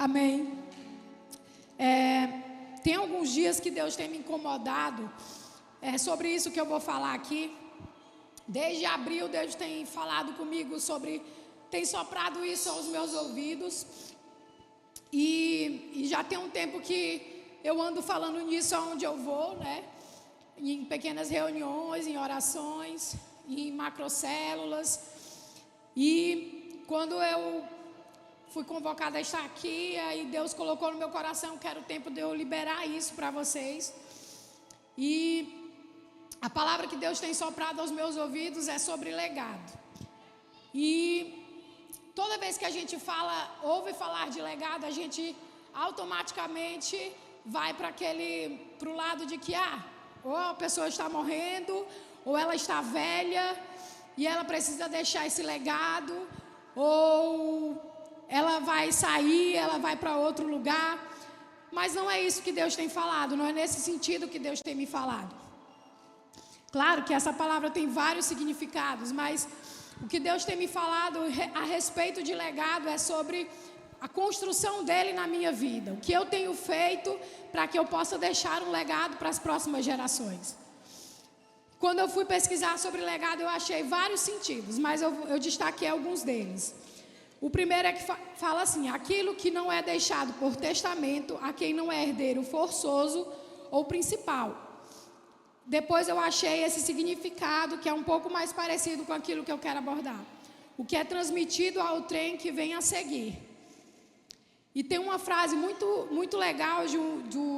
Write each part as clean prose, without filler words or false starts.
Amém. Tem alguns dias que Deus tem me incomodado sobre isso que eu vou falar aqui. Desde abril, Deus tem falado comigo tem soprado isso aos meus ouvidos. E já tem um tempo que eu ando falando nisso aonde eu vou, né? Em pequenas reuniões, em orações, em macrocélulas. E quando eu fui convocada a estar aqui, aí Deus colocou no meu coração que era o tempo de eu liberar isso para vocês. E a palavra que Deus tem soprado aos meus ouvidos é sobre legado. E toda vez que a gente ouve falar de legado, a gente automaticamente vai para o lado de que ou a pessoa está morrendo, ou ela está velha e ela precisa deixar esse legado, ou ela vai sair, ela vai para outro lugar. Mas não é isso que Deus tem falado, não é nesse sentido que Deus tem me falado. Claro que essa palavra tem vários significados, mas o que Deus tem me falado a respeito de legado é sobre a construção dele na minha vida. O que eu tenho feito para que eu possa deixar um legado para as próximas gerações. Quando eu fui pesquisar sobre legado, eu achei vários sentidos, mas eu destaquei alguns deles. O primeiro é que fala assim: aquilo que não é deixado por testamento a quem não é herdeiro forçoso ou principal. Depois eu achei esse significado que é um pouco mais parecido com aquilo que eu quero abordar. O que é transmitido ao trem que vem a seguir. E tem uma frase muito, muito legal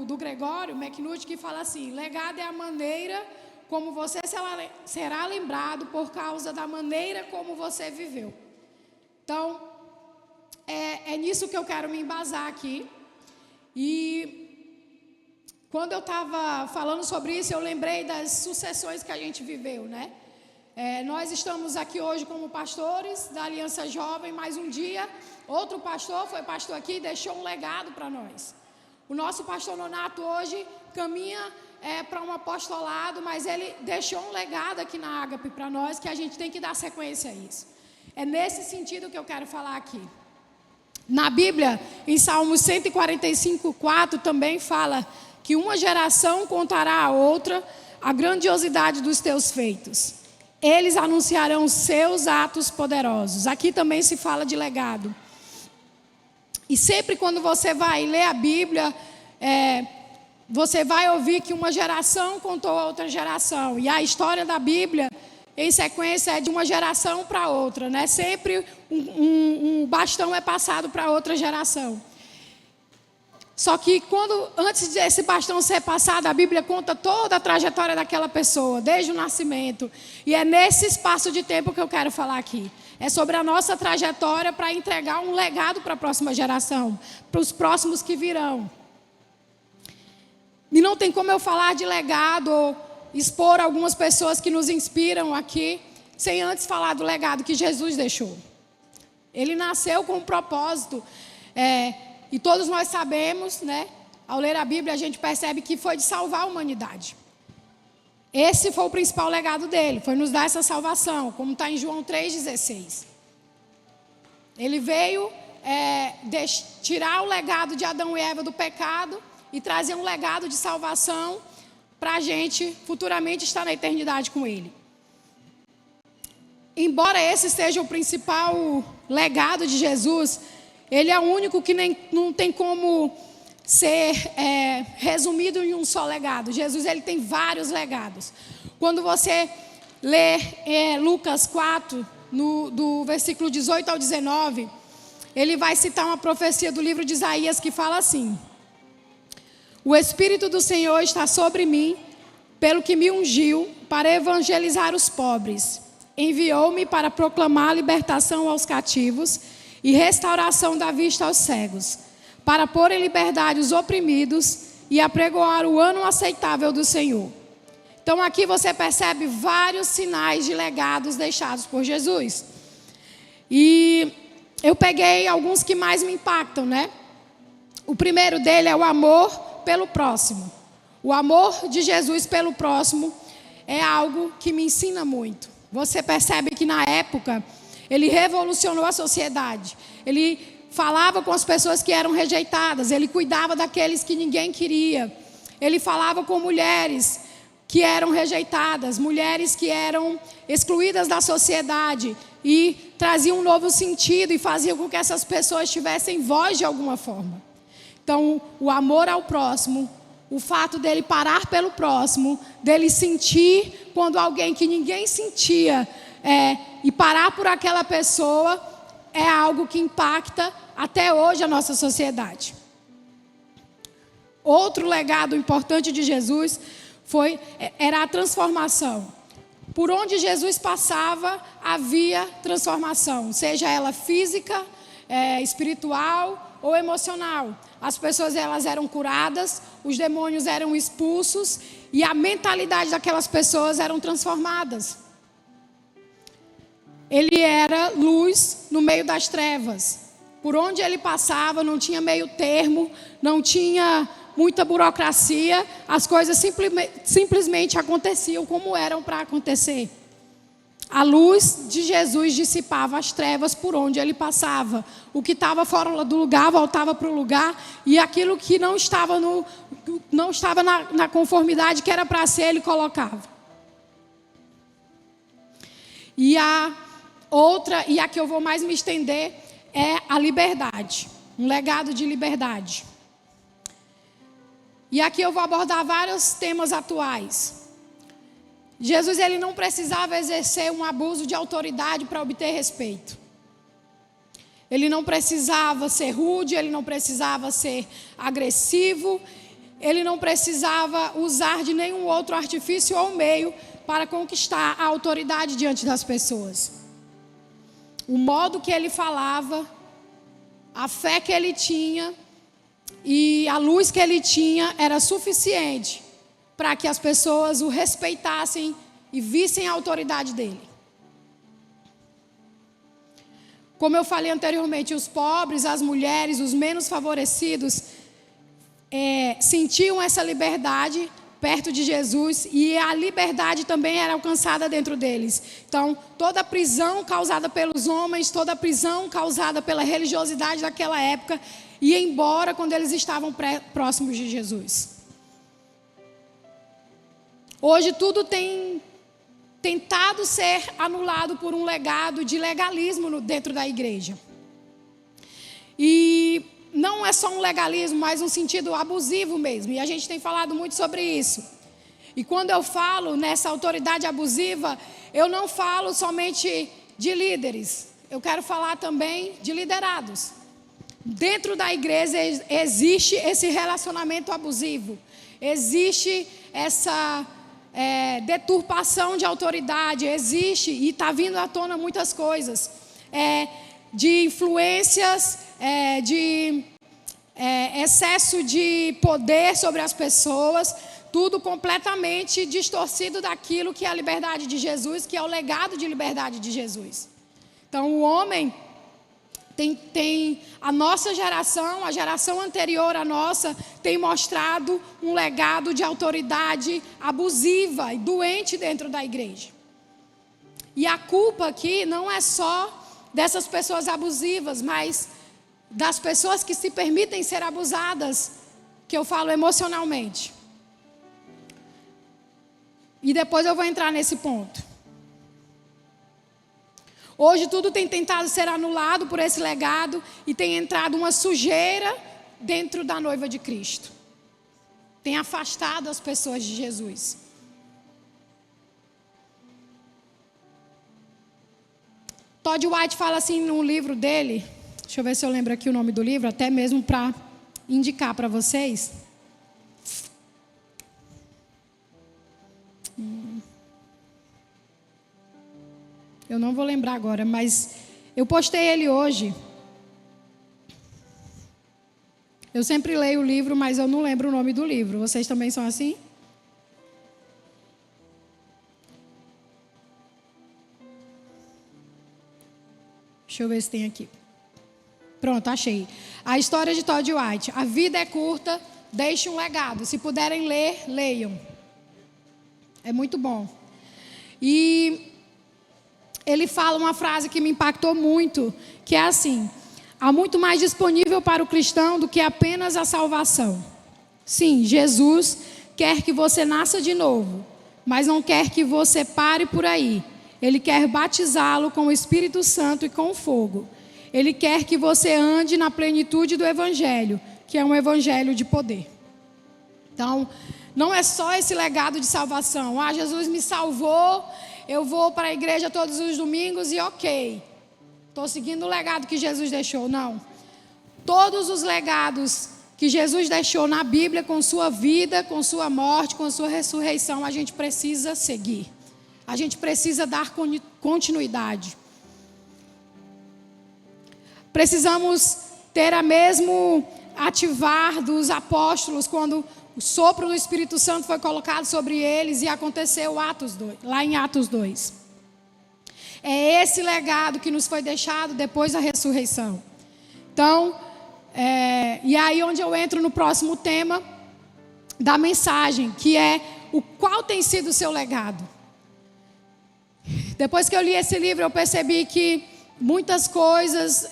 do Gregório McNulty que fala assim: legado é a maneira como você será lembrado por causa da maneira como você viveu. Então, é nisso que eu quero me embasar aqui. E quando eu estava falando sobre isso, eu lembrei das sucessões que a gente viveu, né? Nós estamos aqui hoje como pastores da Aliança Jovem, mas um dia outro pastor foi pastor aqui e deixou um legado para nós. O nosso pastor Nonato hoje caminha para um apostolado, mas ele deixou um legado aqui na Ágape para nós que a gente tem que dar sequência a isso. É nesse sentido que eu quero falar aqui. Na Bíblia, em Salmos 145:4 também fala que uma geração contará à outra a grandiosidade dos teus feitos. Eles anunciarão os seus atos poderosos. Aqui também se fala de legado. E sempre quando você vai ler a Bíblia, você vai ouvir que uma geração contou a outra geração. E a história da Bíblia, em sequência, é de uma geração para outra, né? Sempre um bastão é passado para outra geração. Só que antes desse bastão ser passado, a Bíblia conta toda a trajetória daquela pessoa, desde o nascimento. E é nesse espaço de tempo que eu quero falar aqui. É sobre a nossa trajetória para entregar um legado para a próxima geração, para os próximos que virão. E não tem como eu falar de legado ou expor algumas pessoas que nos inspiram aqui, sem antes falar do legado que Jesus deixou. Ele nasceu com um propósito, e todos nós sabemos, né? Ao ler a Bíblia, a gente percebe que foi de salvar a humanidade. Esse foi o principal legado dele, foi nos dar essa salvação, como está em João 3,16. Ele veio tirar o legado de Adão e Eva do pecado e trazer um legado de salvação para a gente futuramente estar na eternidade com ele. Embora esse seja o principal legado de Jesus, ele é o único que não tem como ser resumido em um só legado. Jesus, ele tem vários legados. Quando você lê Lucas 4, do versículo 18 ao 19, ele vai citar uma profecia do livro de Isaías que fala assim: o Espírito do Senhor está sobre mim, pelo que me ungiu para evangelizar os pobres. Enviou-me para proclamar a libertação aos cativos e restauração da vista aos cegos, para pôr em liberdade os oprimidos e apregoar o ano aceitável do Senhor. Então aqui você percebe vários sinais de legados deixados por Jesus. E eu peguei alguns que mais me impactam, né? O primeiro dele é o amor pelo próximo. O amor de Jesus pelo próximo é algo que me ensina muito. Você percebe que na época ele revolucionou a sociedade. Ele falava com as pessoas que eram rejeitadas, ele cuidava daqueles que ninguém queria. Ele falava com mulheres que eram rejeitadas, mulheres que eram excluídas da sociedade, e trazia um novo sentido e fazia com que essas pessoas tivessem voz de alguma forma. Então, o amor ao próximo, o fato dele parar pelo próximo, dele sentir quando alguém que ninguém sentia, e parar por aquela pessoa, é algo que impacta até hoje a nossa sociedade. Outro legado importante de Jesus era a transformação. Por onde Jesus passava, havia transformação, seja ela física, espiritual ou emocional. As pessoas elas eram curadas, os demônios eram expulsos e a mentalidade daquelas pessoas eram transformadas. Ele era luz no meio das trevas. Por onde ele passava, não tinha meio termo, não tinha muita burocracia, as coisas simplesmente aconteciam como eram para acontecer. A luz de Jesus dissipava as trevas por onde ele passava. O que estava fora do lugar voltava para o lugar, e aquilo que não estava na conformidade que era para ser, ele colocava. E a outra, e a que eu vou mais me estender, é a liberdade. Um legado de liberdade. E aqui eu vou abordar vários temas atuais. Jesus ele não precisava exercer um abuso de autoridade para obter respeito. Ele não precisava ser rude, ele não precisava ser agressivo, ele não precisava usar de nenhum outro artifício ou meio para conquistar a autoridade diante das pessoas. O modo que ele falava, a fé que ele tinha e a luz que ele tinha era suficiente para que as pessoas o respeitassem e vissem a autoridade dele. Como eu falei anteriormente, os pobres, as mulheres, os menos favorecidos sentiam essa liberdade perto de Jesus, e a liberdade também era alcançada dentro deles. Então, toda a prisão causada pelos homens, toda a prisão causada pela religiosidade daquela época, ia embora quando eles estavam próximos de Jesus. Hoje tudo tem tentado ser anulado por um legado de legalismo dentro da igreja. E não é só um legalismo, mas um sentido abusivo mesmo. E a gente tem falado muito sobre isso. E quando eu falo nessa autoridade abusiva, eu não falo somente de líderes. Eu quero falar também de liderados. Dentro da igreja existe esse relacionamento abusivo. Existe essa deturpação de autoridade. Existe, e está vindo à tona muitas coisas. De influências, de excesso de poder sobre as pessoas, tudo completamente distorcido daquilo que é a liberdade de Jesus, que é o legado de liberdade de Jesus. Então o homem tem a nossa geração, a geração anterior à nossa, tem mostrado um legado de autoridade abusiva e doente dentro da igreja. E a culpa aqui não é só dessas pessoas abusivas, mas das pessoas que se permitem ser abusadas, que eu falo emocionalmente. E depois eu vou entrar nesse ponto. Hoje tudo tem tentado ser anulado por esse legado e tem entrado uma sujeira dentro da noiva de Cristo. Tem afastado as pessoas de Jesus. Todd White fala assim no livro dele, deixa eu ver se eu lembro aqui o nome do livro, até mesmo para indicar para vocês. Eu não vou lembrar agora, mas eu postei ele hoje. Eu sempre leio o livro, mas eu não lembro o nome do livro. Vocês também são assim? Deixa eu ver se tem aqui. Pronto, achei. A história de Todd White. A vida é curta, deixe um legado. Se puderem ler, leiam. É muito bom. E ele fala uma frase que me impactou muito, que é assim: Há muito mais disponível para o cristão do que apenas a salvação. Sim, Jesus quer que você nasça de novo, mas não quer que você pare por aí. Ele quer batizá-lo com o Espírito Santo e com fogo. Ele quer que você ande na plenitude do Evangelho, que é um Evangelho de poder. Então, não é só esse legado de salvação. Ah, Jesus me salvou, eu vou para a igreja todos os domingos e ok. Estou seguindo o legado que Jesus deixou. Não. Todos os legados que Jesus deixou na Bíblia, com sua vida, com sua morte, com sua ressurreição, a gente precisa seguir. A gente precisa dar continuidade. Precisamos ter a mesmo ativar dos apóstolos quando o sopro do Espírito Santo foi colocado sobre eles e aconteceu lá em Atos 2. É esse legado que nos foi deixado depois da ressurreição. Então, e aí onde eu entro no próximo tema da mensagem, que é o qual tem sido o seu legado. Depois que eu li esse livro, eu percebi que muitas coisas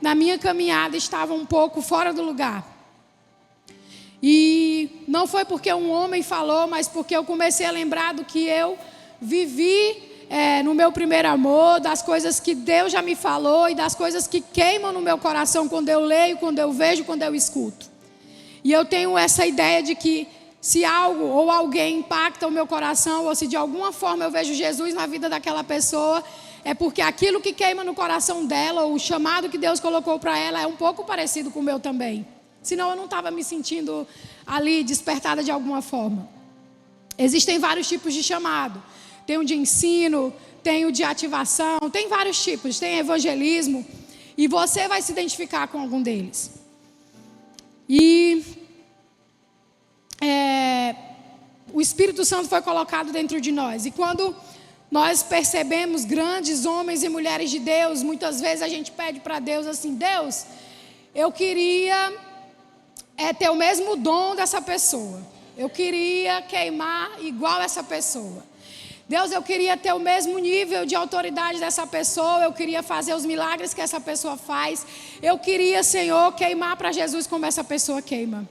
na minha caminhada estavam um pouco fora do lugar. E não foi porque um homem falou, mas porque eu comecei a lembrar do que eu vivi no meu primeiro amor, das coisas que Deus já me falou e das coisas que queimam no meu coração quando eu leio, quando eu vejo, quando eu escuto. E eu tenho essa ideia de que se algo ou alguém impacta o meu coração, ou se de alguma forma eu vejo Jesus na vida daquela pessoa, é porque aquilo que queima no coração dela, ou o chamado que Deus colocou para ela, é um pouco parecido com o meu também. Senão eu não estava me sentindo ali despertada de alguma forma. Existem vários tipos de chamado. Tem o de ensino, tem o de ativação, tem vários tipos, tem evangelismo. E você vai se identificar com algum deles. E o Espírito Santo foi colocado dentro de nós. E quando nós percebemos grandes homens e mulheres de Deus, muitas vezes a gente pede para Deus assim: Deus, eu queria ter o mesmo dom dessa pessoa. Eu queria queimar igual essa pessoa. Deus, eu queria ter o mesmo nível de autoridade dessa pessoa. Eu queria fazer os milagres que essa pessoa faz. Eu queria, Senhor, queimar para Jesus como essa pessoa queima.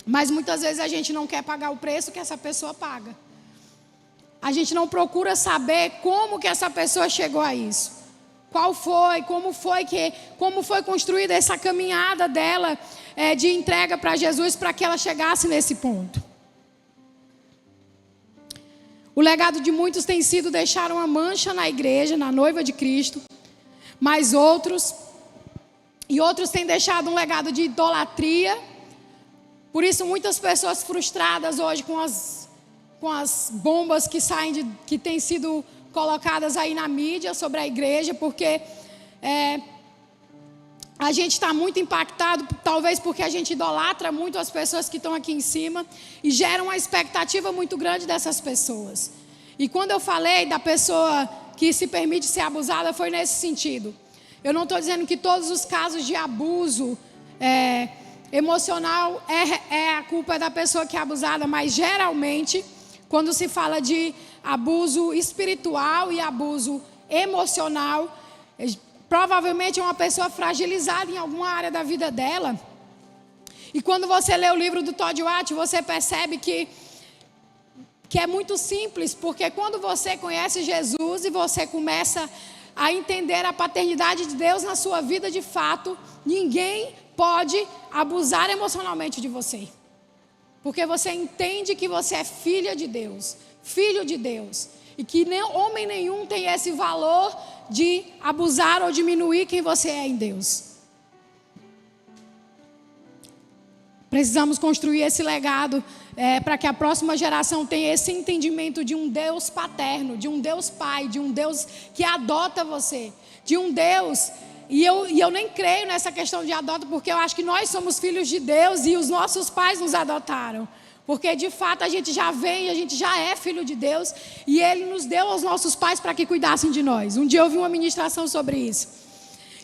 Mas muitas vezes a gente não quer pagar o preço que essa pessoa paga. A gente não procura saber como que essa pessoa chegou a isso. Qual foi, como foi construída essa caminhada dela de entrega para Jesus para que ela chegasse nesse ponto. O legado de muitos tem sido deixar uma mancha na igreja, na noiva de Cristo, mas outros têm deixado um legado de idolatria. Por isso muitas pessoas frustradas hoje com as bombas que têm sido colocadas aí na mídia sobre a igreja, porque a gente está muito impactado, talvez porque a gente idolatra muito as pessoas que estão aqui em cima e gera uma expectativa muito grande dessas pessoas. E quando eu falei da pessoa que se permite ser abusada, foi nesse sentido. Eu não estou dizendo que todos os casos de abuso emocional a culpa é da pessoa que é abusada, mas geralmente, quando se fala de abuso espiritual e abuso emocional, provavelmente é uma pessoa fragilizada em alguma área da vida dela. E quando você lê o livro do Todd White, você percebe que é muito simples, porque quando você conhece Jesus e você começa a entender a paternidade de Deus na sua vida de fato, ninguém pode abusar emocionalmente de você. Porque você entende que você é filha de Deus, filho de Deus. E que homem nenhum tem esse valor de abusar ou diminuir quem você é em Deus. Precisamos construir esse legado para que a próxima geração tenha esse entendimento de um Deus paterno, de um Deus pai, de um Deus que adota você, de um Deus... E eu nem creio nessa questão de adota, porque eu acho que nós somos filhos de Deus e os nossos pais nos adotaram. Porque de fato a gente já vem, a gente já é filho de Deus e Ele nos deu aos nossos pais para que cuidassem de nós. Um dia eu ouvi uma ministração sobre isso.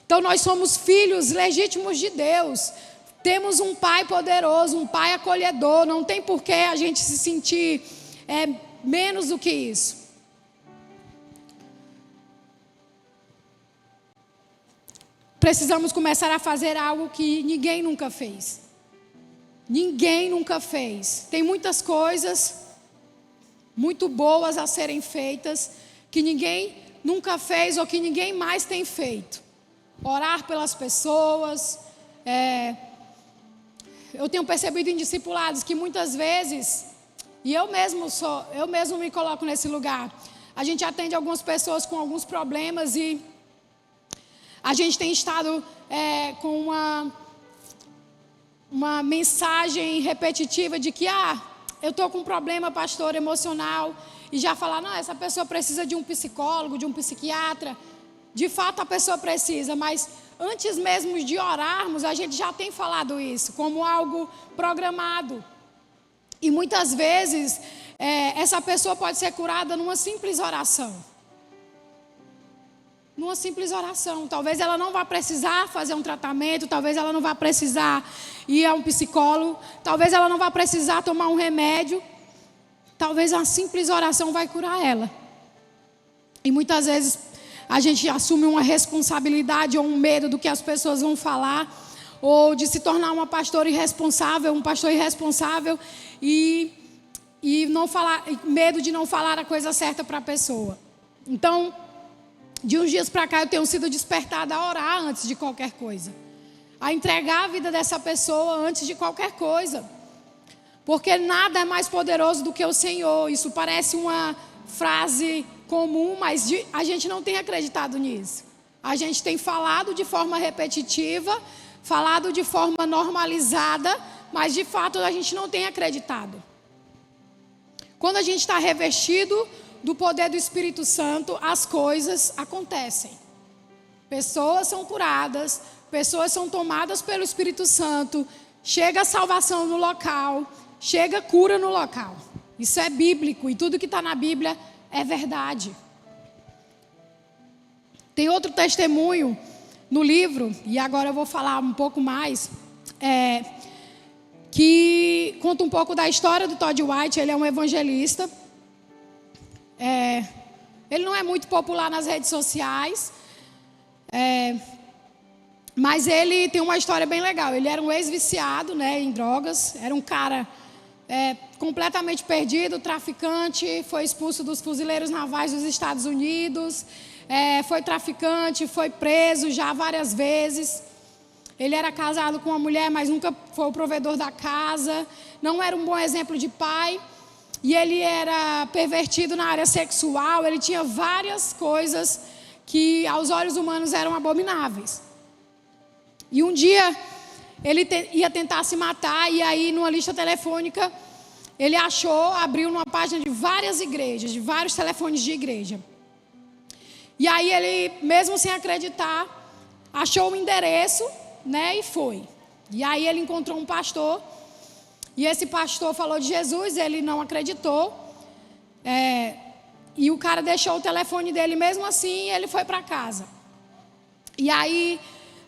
Então nós somos filhos legítimos de Deus. Temos um pai poderoso, um pai acolhedor. Não tem por que a gente se sentir menos do que isso. precisamos começar a fazer algo que ninguém nunca fez. Ninguém nunca fez. Tem muitas coisas muito boas a serem feitas que ninguém nunca fez ou que ninguém mais tem feito. Orar pelas pessoas. Eu tenho percebido em discipulados que muitas vezes, e eu mesmo me coloco nesse lugar, a gente atende algumas pessoas com alguns problemas e a gente tem estado com uma mensagem repetitiva de que, eu estou com um problema, pastor, emocional, e já falar, não, essa pessoa precisa de um psicólogo, de um psiquiatra. De fato a pessoa precisa, mas antes mesmo de orarmos, a gente já tem falado isso como algo programado. E muitas vezes, essa pessoa pode ser curada numa simples oração. Numa simples oração. Talvez ela não vá precisar fazer um tratamento, talvez ela não vá precisar ir a um psicólogo, talvez ela não vá precisar tomar um remédio. Talvez uma simples oração vai curar ela. E muitas vezes a gente assume uma responsabilidade ou um medo do que as pessoas vão falar, ou de se tornar um pastor irresponsável e não falar, medo de não falar a coisa certa para a pessoa. Então, de uns dias para cá eu tenho sido despertada a orar antes de qualquer coisa, a entregar a vida dessa pessoa antes de qualquer coisa, porque nada é mais poderoso do que o Senhor. Isso parece uma frase comum, mas a gente não tem acreditado nisso. A gente tem falado de forma repetitiva, falado de forma normalizada, mas de fato a gente não tem acreditado. Quando a gente está revestido do poder do Espírito Santo, as coisas acontecem. Pessoas são curadas, pessoas são tomadas pelo Espírito Santo, chega a salvação no local, chega cura no local. Isso é bíblico e tudo que está na Bíblia é verdade. Tem outro testemunho no livro, e agora eu vou falar um pouco mais, que conta um pouco da história do Todd White. Ele é um evangelista. Ele não é muito popular nas redes sociais, mas ele tem uma história bem legal. Ele era um ex-viciado, em drogas, era um cara completamente perdido, traficante, foi expulso dos fuzileiros navais dos Estados Unidos, foi traficante, foi preso já várias vezes. Ele era casado com uma mulher, mas nunca foi o provedor da casa, não era um bom exemplo de pai, e ele era pervertido na área sexual. Ele tinha várias coisas que aos olhos humanos eram abomináveis. E um dia ele ia tentar se matar, e aí numa lista telefônica ele abriu numa página de várias igrejas, de vários telefones de igreja. E aí ele, mesmo sem acreditar, achou o endereço, e foi. E aí ele encontrou um pastor, e esse pastor falou de Jesus, ele não acreditou, e o cara deixou o telefone dele mesmo assim, e ele foi para casa. E aí,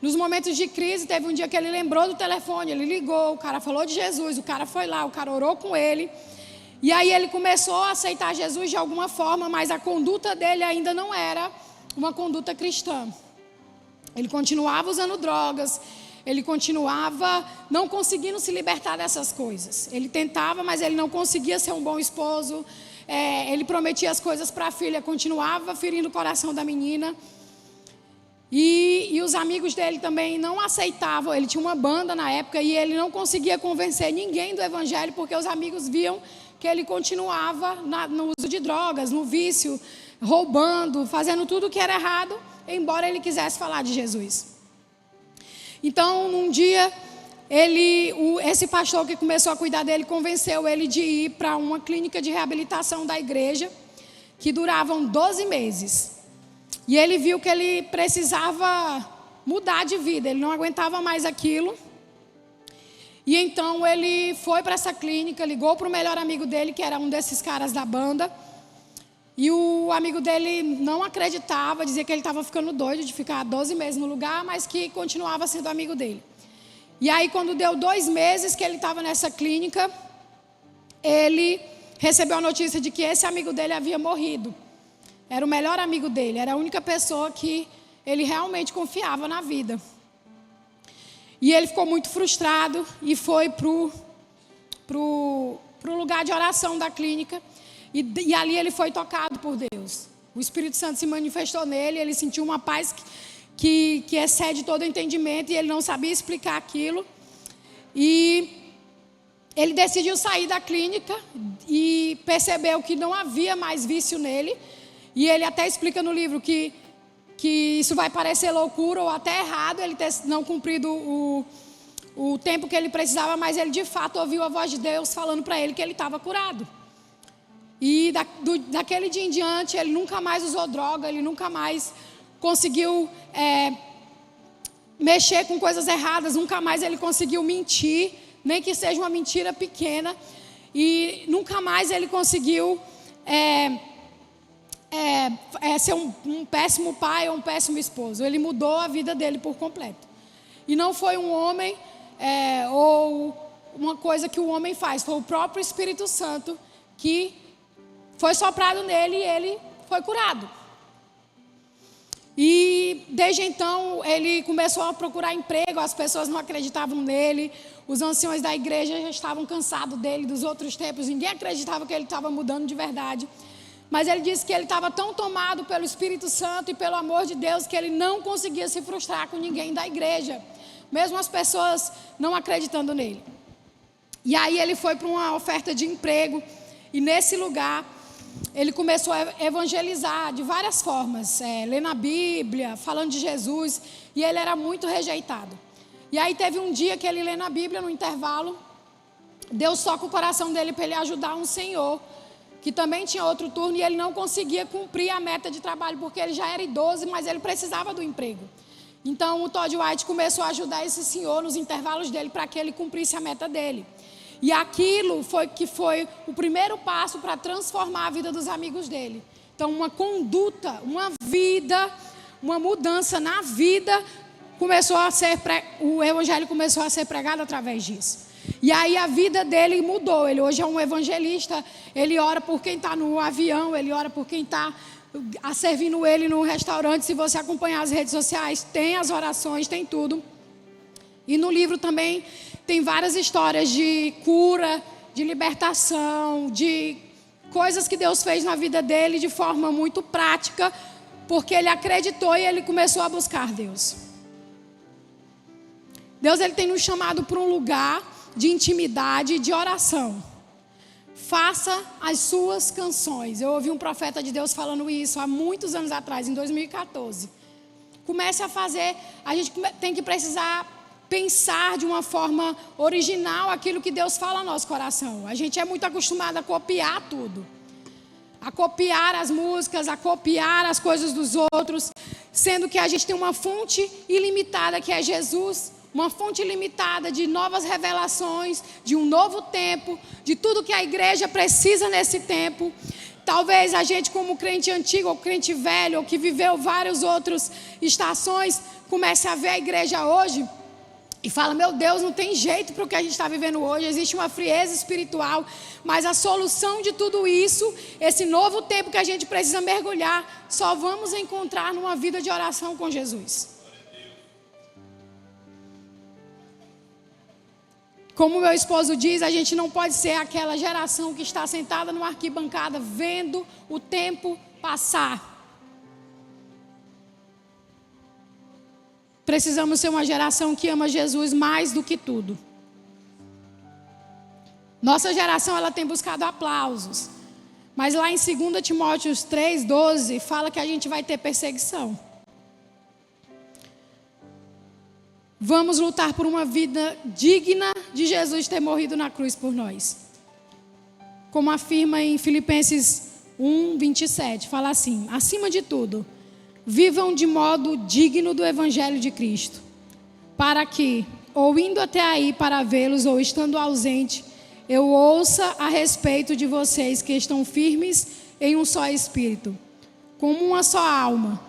nos momentos de crise, teve um dia que ele lembrou do telefone, ele ligou, o cara falou de Jesus, o cara foi lá, o cara orou com ele, e aí ele começou a aceitar Jesus de alguma forma, mas a conduta dele ainda não era uma conduta cristã. Ele continuava usando drogas, ele continuava não conseguindo se libertar dessas coisas. Ele tentava, mas ele não conseguia ser um bom esposo. Ele prometia as coisas para a filha, continuava ferindo o coração da menina. E os amigos dele também não aceitavam. Ele tinha uma banda na época e ele não conseguia convencer ninguém do evangelho, porque os amigos viam que ele continuava no uso de drogas, no vício, roubando, fazendo tudo o que era errado, embora ele quisesse falar de Jesus. Então, num dia, esse pastor que começou a cuidar dele convenceu ele de ir para uma clínica de reabilitação da igreja, que duravam 12 meses. E ele viu que ele precisava mudar de vida, ele não aguentava mais aquilo. E então ele foi para essa clínica, ligou para o melhor amigo dele, que era um desses caras da banda. E o amigo dele não acreditava, dizia que ele estava ficando doido de ficar 12 meses no lugar, mas que continuava sendo amigo dele. E aí, quando deu 2 meses que ele estava nessa clínica, ele recebeu a notícia de que esse amigo dele havia morrido. Era o melhor amigo dele, era a única pessoa que ele realmente confiava na vida. E ele ficou muito frustrado e foi pro lugar de oração da clínica. E ali ele foi tocado por Deus. O Espírito Santo se manifestou nele, ele sentiu uma paz que excede todo o entendimento, e ele não sabia explicar aquilo. E ele decidiu sair da clínica e percebeu que não havia mais vício nele. E ele até explica no livro que isso vai parecer loucura ou até errado, ele ter não cumprido o tempo que ele precisava, mas ele de fato ouviu a voz de Deus falando para ele que ele estava curado. E daquele dia em diante, ele nunca mais usou droga, ele nunca mais conseguiu mexer com coisas erradas, nunca mais ele conseguiu mentir, nem que seja uma mentira pequena, e nunca mais ele conseguiu ser um péssimo pai ou um péssimo esposo. Ele mudou a vida dele por completo. E não foi um homem ou uma coisa que o homem faz, foi o próprio Espírito Santo que foi soprado nele e ele foi curado. E desde então ele começou a procurar emprego, as pessoas não acreditavam nele, os anciões da igreja já estavam cansados dele, dos outros tempos, ninguém acreditava que ele estava mudando de verdade. Mas ele disse que ele estava tão tomado pelo Espírito Santo e pelo amor de Deus que ele não conseguia se frustrar com ninguém da igreja, mesmo as pessoas não acreditando nele. E aí ele foi para uma oferta de emprego, e nesse lugar ele começou a evangelizar de várias formas, lendo a Bíblia, falando de Jesus, e ele era muito rejeitado. E aí teve um dia que ele lendo a Bíblia no intervalo, Deus toca o coração dele para ele ajudar um senhor que também tinha outro turno, e ele não conseguia cumprir a meta de trabalho porque ele já era idoso, mas ele precisava do emprego. Então o Todd White começou a ajudar esse senhor nos intervalos dele para que ele cumprisse a meta dele. E aquilo foi o primeiro passo para transformar a vida dos amigos dele. Então uma conduta, uma vida, uma mudança na vida o evangelho começou a ser pregado através disso. E aí a vida dele mudou, ele hoje é um evangelista, ele ora por quem está no avião, ele ora por quem está servindo ele no restaurante. Se você acompanhar as redes sociais, tem as orações, tem tudo. E no livro também tem várias histórias de cura, de libertação, de coisas que Deus fez na vida dele de forma muito prática, porque ele acreditou e ele começou a buscar Deus. Deus ele tem nos chamado para um lugar de intimidade e de oração. Faça as suas canções. Eu ouvi um profeta de Deus falando isso há muitos anos atrás, em 2014. Comece a fazer. A gente tem que precisar pensar de uma forma original aquilo que Deus fala no nosso coração. A gente é muito acostumado a copiar tudo. A copiar as músicas, a copiar as coisas dos outros, sendo que a gente tem uma fonte ilimitada que é Jesus. Uma fonte ilimitada de novas revelações, de um novo tempo, de tudo que a igreja precisa nesse tempo. Talvez a gente, como crente antigo ou crente velho, ou que viveu várias outras estações, comece a ver a igreja hoje e fala: meu Deus, não tem jeito para o que a gente está vivendo hoje, existe uma frieza espiritual, mas a solução de tudo isso, esse novo tempo que a gente precisa mergulhar, só vamos encontrar numa vida de oração com Jesus. Como meu esposo diz, a gente não pode ser aquela geração que está sentada numa arquibancada vendo o tempo passar. Precisamos ser uma geração que ama Jesus mais do que tudo. Nossa geração ela tem buscado aplausos, mas lá em 2 Timóteo 3,12 fala que a gente vai ter perseguição. Vamos lutar por uma vida digna de Jesus ter morrido na cruz por nós. Como afirma em Filipenses 1:27, fala assim: acima de tudo, vivam de modo digno do Evangelho de Cristo, para que, ou indo até aí para vê-los, ou estando ausente, eu ouça a respeito de vocês que estão firmes em um só espírito, como uma só alma,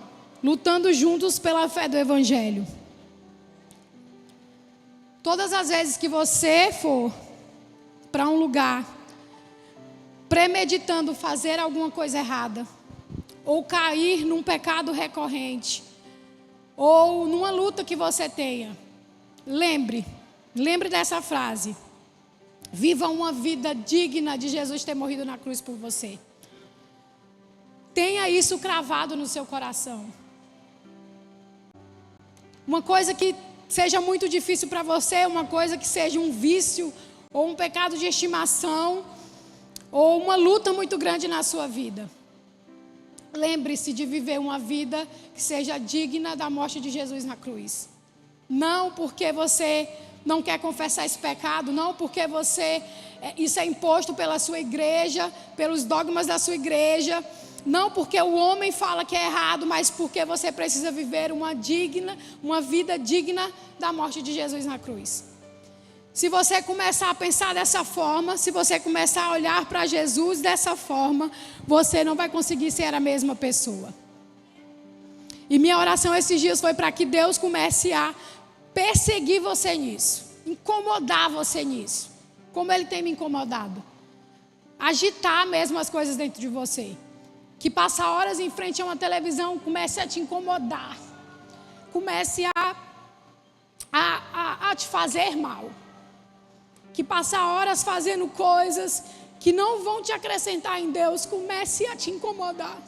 lutando juntos pela fé do Evangelho. Todas as vezes que você for para um lugar premeditando fazer alguma coisa errada, ou cair num pecado recorrente, ou numa luta que você tenha, lembre dessa frase. Viva uma vida digna de Jesus ter morrido na cruz por você. Tenha isso cravado no seu coração. Uma coisa que seja muito difícil para você, uma coisa que seja um vício, ou um pecado de estimação, ou uma luta muito grande na sua vida. Lembre-se de viver uma vida que seja digna da morte de Jesus na cruz. Não porque você não quer confessar esse pecado, não porque isso é imposto pela sua igreja, pelos dogmas da sua igreja, não porque o homem fala que é errado, mas porque você precisa viver uma vida digna da morte de Jesus na cruz. Se você começar a pensar dessa forma, se você começar a olhar para Jesus dessa forma, você não vai conseguir ser a mesma pessoa. E minha oração esses dias foi para que Deus comece a perseguir você nisso, incomodar você nisso, como Ele tem me incomodado. Agitar mesmo as coisas dentro de você. Que passar horas em frente a uma televisão comece a te incomodar, comece a te fazer mal. Que passar horas fazendo coisas que não vão te acrescentar em Deus, comece a te incomodar.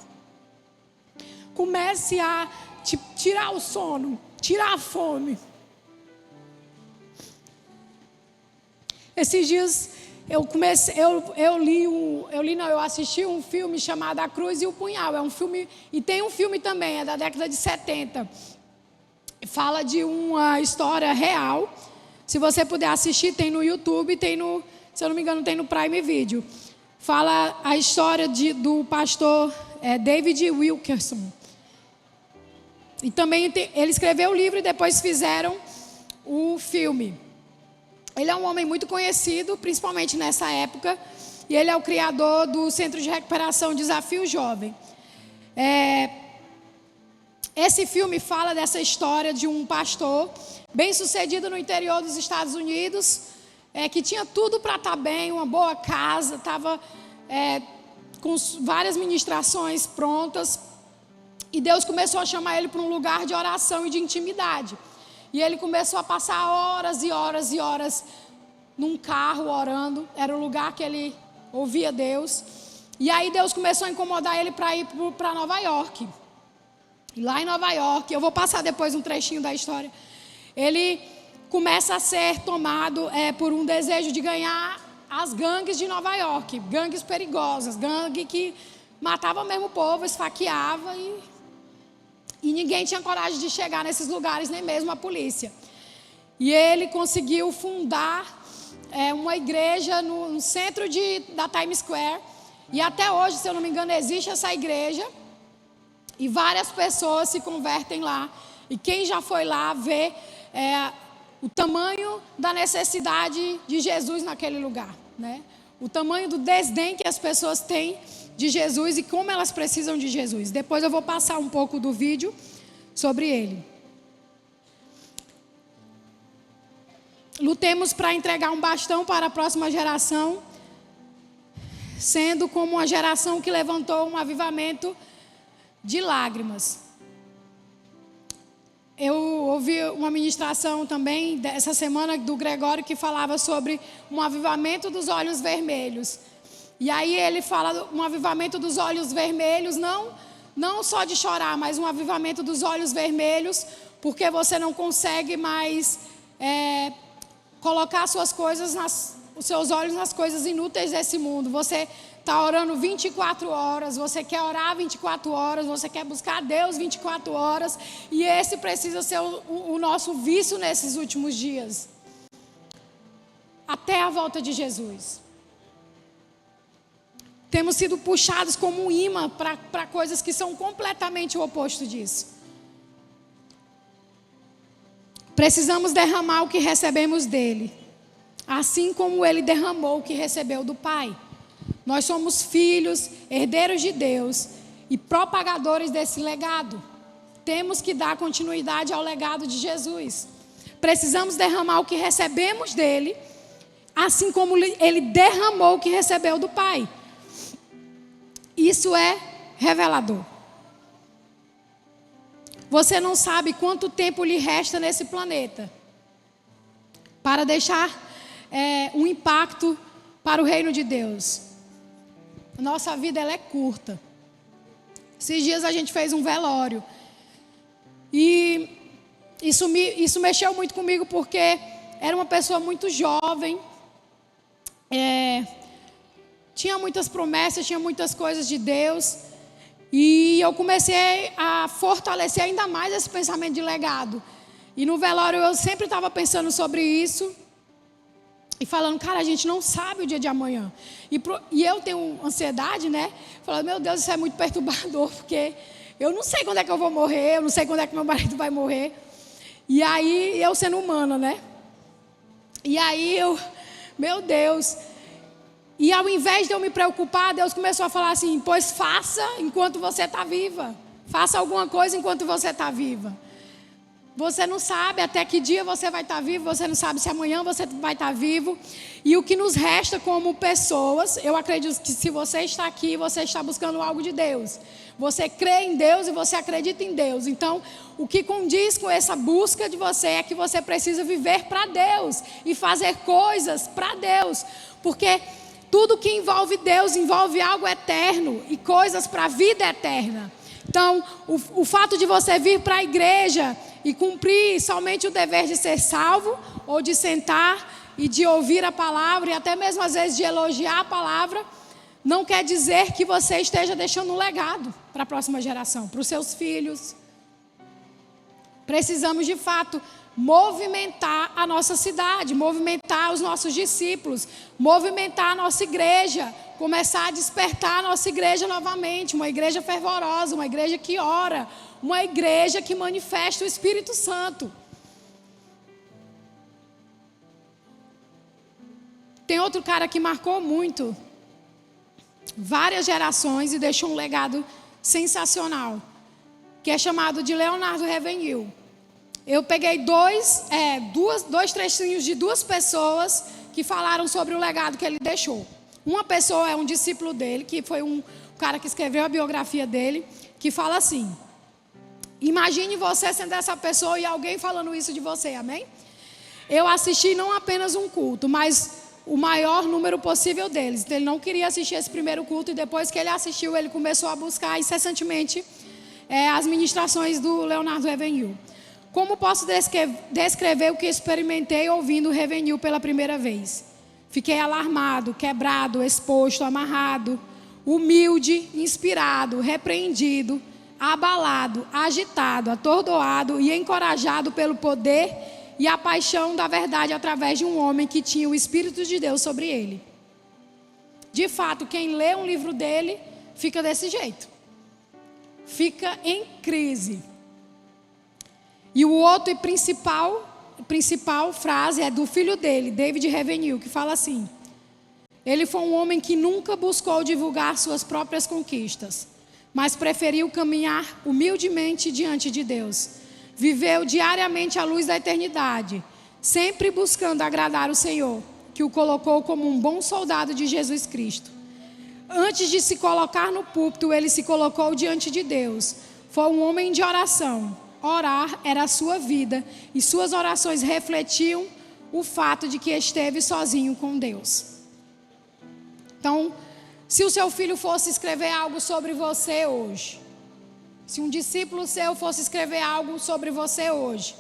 Comece a te tirar o sono, tirar a fome. Esses dias eu assisti um filme chamado A Cruz e o Punhal. É um filme, e tem um filme também, é da década de 70. Fala de uma história real. Se você puder assistir, tem no YouTube, se eu não me engano, tem no Prime Video. Fala a história do pastor David Wilkerson. E também ele escreveu o livro e depois fizeram o filme. Ele é um homem muito conhecido, principalmente nessa época. E ele é o criador do Centro de Recuperação Desafio Jovem. Esse filme fala dessa história de um pastor bem-sucedido no interior dos Estados Unidos, que tinha tudo para estar bem, uma boa casa, estava com várias ministrações prontas. E Deus começou a chamar ele para um lugar de oração e de intimidade. E ele começou a passar horas e horas e horas num carro orando. Era o lugar que ele ouvia Deus. E aí Deus começou a incomodar ele para ir para Nova York. E lá em Nova York, eu vou passar depois um trechinho da história. Ele começa a ser tomado por um desejo de ganhar as gangues de Nova York. Gangues perigosas, gangue que matava mesmo o povo, esfaqueava e ninguém tinha coragem de chegar nesses lugares, nem mesmo a polícia. E ele conseguiu fundar uma igreja no centro da Times Square. E até hoje, se eu não me engano, existe essa igreja. E várias pessoas se convertem lá. E quem já foi lá vê o tamanho da necessidade de Jesus naquele lugar, né? O tamanho do desdém que as pessoas têm de Jesus e como elas precisam de Jesus. Depois eu vou passar um pouco do vídeo sobre ele. Lutemos para entregar um bastão para a próxima geração, sendo como uma geração que levantou um avivamento de lágrimas. Eu ouvi uma ministração também essa semana do Gregório que falava sobre um avivamento dos olhos vermelhos. E aí ele fala um avivamento dos olhos vermelhos, não só de chorar, mas um avivamento dos olhos vermelhos, porque você não consegue mais colocar os seus olhos nas coisas inúteis desse mundo. Você está orando 24 horas, você quer orar 24 horas, você quer buscar Deus 24 horas, e esse precisa ser o nosso vício nesses últimos dias, até a volta de Jesus. Temos sido puxados como um imã para coisas que são completamente o oposto disso. Precisamos derramar o que recebemos dele, assim como ele derramou o que recebeu do Pai. Nós somos filhos, herdeiros de Deus e propagadores desse legado. Temos que dar continuidade ao legado de Jesus. Precisamos derramar o que recebemos dele, assim como ele derramou o que recebeu do Pai. Isso é revelador. Você não sabe quanto tempo lhe resta nesse planeta. para deixar um impacto para o reino de Deus. Nossa vida ela é curta. Esses dias a gente fez um velório. E isso mexeu muito comigo porque era uma pessoa muito jovem. Tinha muitas promessas, tinha muitas coisas de Deus. E eu comecei a fortalecer ainda mais esse pensamento de legado. E no velório eu sempre estava pensando sobre isso. E falando, cara, a gente não sabe o dia de amanhã. E eu tenho ansiedade, né? Falando, meu Deus, isso é muito perturbador, porque eu não sei quando é que eu vou morrer, eu não sei quando é que meu marido vai morrer. E aí, eu sendo humana, né? E aí, meu Deus. E ao invés de eu me preocupar, Deus começou a falar assim, pois faça enquanto você está viva. Faça alguma coisa enquanto você está viva. Você não sabe até que dia você vai estar vivo, você não sabe se amanhã você vai estar vivo. E o que nos resta como pessoas, eu acredito que se você está aqui, você está buscando algo de Deus. Você crê em Deus e você acredita em Deus. Então, o que condiz com essa busca de você é que você precisa viver para Deus e fazer coisas para Deus. Porque tudo que envolve Deus envolve algo eterno e coisas para a vida eterna. Então, o fato de você vir para a igreja e cumprir somente o dever de ser salvo, ou de sentar e de ouvir a palavra, e até mesmo às vezes de elogiar a palavra, não quer dizer que você esteja deixando um legado para a próxima geração, para os seus filhos. Precisamos de fato movimentar a nossa cidade, movimentar os nossos discípulos, movimentar a nossa igreja, começar a despertar a nossa igreja novamente, uma igreja fervorosa, uma igreja que ora, uma igreja que manifesta o Espírito Santo. Tem outro cara que marcou muito várias gerações e deixou um legado sensacional, que é chamado de Leonardo Ravenhill. Eu peguei dois trechinhos de duas pessoas que falaram sobre o legado que ele deixou. Uma pessoa é um discípulo dele, que foi um cara que escreveu a biografia dele, que fala assim: imagine você sendo essa pessoa e alguém falando isso de você, amém? Eu assisti não apenas um culto, mas o maior número possível deles. Então, ele não queria assistir esse primeiro culto, e depois que ele assistiu, ele começou a buscar incessantemente as ministrações do Leonardo Ravenhill. Como posso descrever o que experimentei ouvindo Ravenhill pela primeira vez? Fiquei alarmado, quebrado, exposto, amarrado, humilde, inspirado, repreendido, abalado, agitado, atordoado e encorajado pelo poder e a paixão da verdade através de um homem que tinha o Espírito de Deus sobre ele. De fato, quem lê um livro dele fica desse jeito. Fica em crise. E o outro e principal frase é do filho dele, David Ravenhill, que fala assim: ele foi um homem que nunca buscou divulgar suas próprias conquistas, mas preferiu caminhar humildemente diante de Deus. Viveu diariamente à luz da eternidade, sempre buscando agradar o Senhor, que o colocou como um bom soldado de Jesus Cristo. Antes de se colocar no púlpito, ele se colocou diante de Deus. Foi um homem de oração. Orar era a sua vida, e suas orações refletiam o fato de que esteve sozinho com Deus. Então, se o seu filho fosse escrever algo sobre você hoje, se um discípulo seu fosse escrever algo sobre você hoje,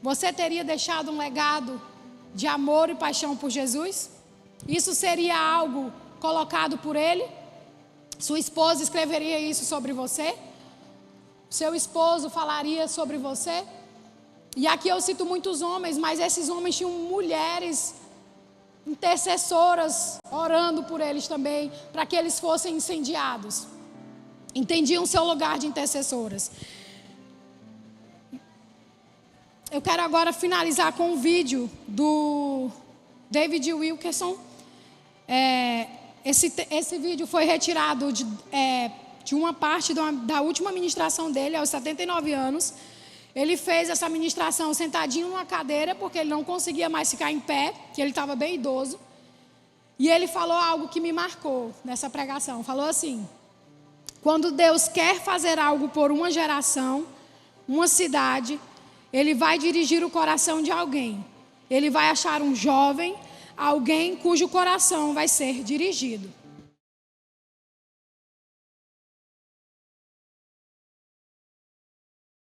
você teria deixado um legado de amor e paixão por Jesus? Isso seria algo colocado por ele? Sua esposa escreveria isso sobre você? Seu esposo falaria sobre você? E aqui eu cito muitos homens, mas esses homens tinham mulheres intercessoras orando por eles também, para que eles fossem incendiados. Entendiam seu lugar de intercessoras. Eu quero agora finalizar com um vídeo do David Wilkerson. Esse vídeo foi retirado de uma parte da última ministração dele, aos 79 anos. Ele fez essa ministração sentadinho numa cadeira, porque ele não conseguia mais ficar em pé, que ele estava bem idoso. E ele falou algo que me marcou nessa pregação. Falou assim: quando Deus quer fazer algo por uma geração, uma cidade, Ele vai dirigir o coração de alguém. ele vai achar um jovem, alguém cujo coração vai ser dirigido.